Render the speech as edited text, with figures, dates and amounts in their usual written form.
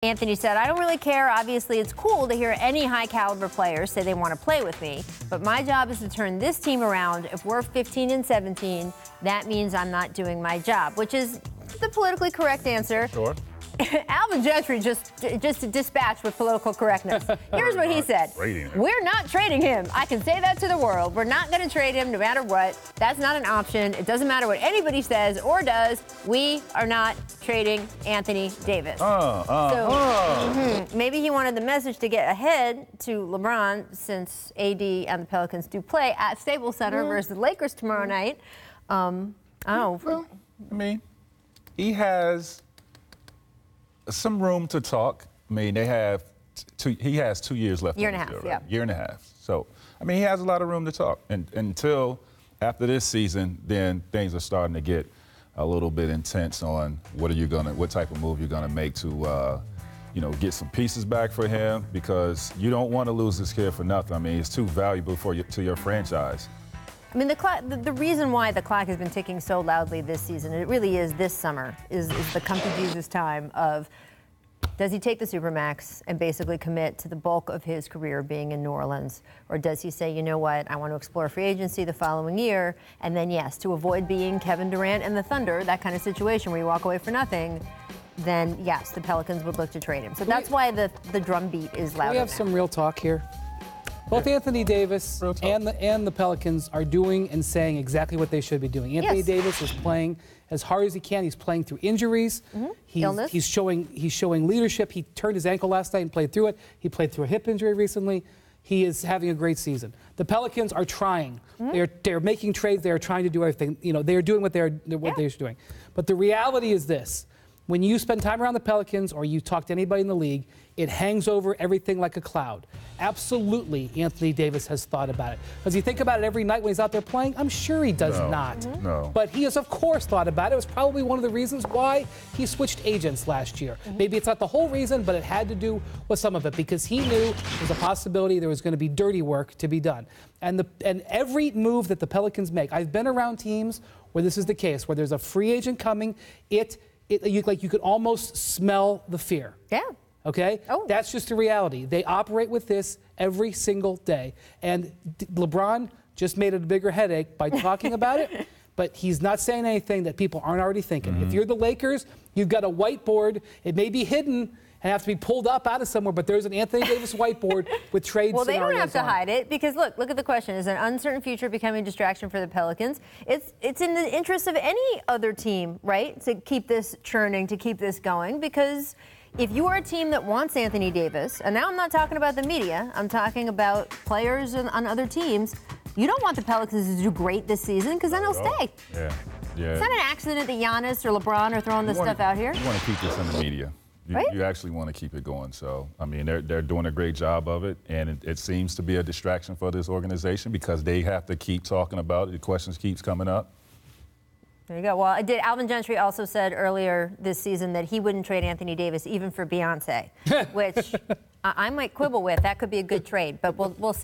Anthony said, I don't really care. Obviously, it's cool to hear any high-caliber players say they want to play with me, but my job is to turn this team around. If we're 15-17, that means I'm not doing my job, which is the politically correct answer. Sure. Alvin Gentry just dispatched with political correctness. Here's what he said. We're not trading him. I can say that to the world. We're not going to trade him no matter what. That's not an option. It doesn't matter what anybody says or does. We are not trading Anthony Davis. Maybe he wanted the message to get ahead to LeBron, since AD and the Pelicans do play at Staples Center versus the Lakers tomorrow night. I don't know. Well, I mean, he has some room to talk. I mean, he has 2 years left. Year and a half, yeah. Year and a half. So, I mean, he has a lot of room to talk. And until after this season, then things are starting to get a little bit intense on what type of move you're gonna make to, get some pieces back for him, because you don't want to lose this kid for nothing. I mean, he's too valuable to your franchise. I mean, the reason why the clock has been ticking so loudly this season, it really is this summer, is the come to Jesus time of, does he take the Supermax and basically commit to the bulk of his career being in New Orleans? Or does he say, you know what, I want to explore free agency the following year, and then, yes, to avoid being Kevin Durant and the Thunder, that kind of situation where you walk away for nothing, then, yes, the Pelicans would look to trade him. So that's why the drumbeat is louder. We have some real talk here. Both Anthony Davis and the Pelicans are doing and saying exactly what they should be doing. Anthony Davis is playing as hard as he can. He's playing through injuries. Illness. He's showing leadership. He turned his ankle last night and played through it. He played through a hip injury recently. He is having a great season. The Pelicans are trying. They're making trades. They are trying to do everything. They are doing what they're doing. But the reality is this: when you spend time around the Pelicans or you talk to anybody in the league, it hangs over everything like a cloud. Absolutely, Anthony Davis has thought about it. Does he think about it every night when he's out there playing? I'm sure he does not. No. But he has, of course, thought about it. It was probably one of the reasons why he switched agents last year. Maybe it's not the whole reason, but it had to do with some of it, because he knew there was a possibility there was going to be dirty work to be done. And every move that the Pelicans make, I've been around teams where this is the case, where there's a free agent coming, you could almost smell the fear. Yeah. Okay? That's just the reality. They operate with this every single day. And LeBron just made it a bigger headache by talking about it, but he's not saying anything that people aren't already thinking. If you're the Lakers, you've got a whiteboard. It may be hidden and have to be pulled up out of somewhere, but there's an Anthony Davis whiteboard with trade Well, they scenarios don't have to on hide it, because look at the question. Is an uncertain future becoming a distraction for the Pelicans? It's in the interest of any other team, right, to keep this churning, to keep this going, because if you are a team that wants Anthony Davis, and now I'm not talking about the media, I'm talking about players on other teams, you don't want the Pelicans to do great this season, because then he'll stay. Yeah. It's not an accident that Giannis or LeBron are throwing this stuff out here. You want to keep this in the media. You actually want to keep it going. So, I mean, they're doing a great job of it, and it seems to be a distraction for this organization because they have to keep talking about it. The questions keeps coming up. There you go. Well, Alvin Gentry also said earlier this season that he wouldn't trade Anthony Davis even for Beyonce, which I might quibble with. That could be a good trade, but we'll see.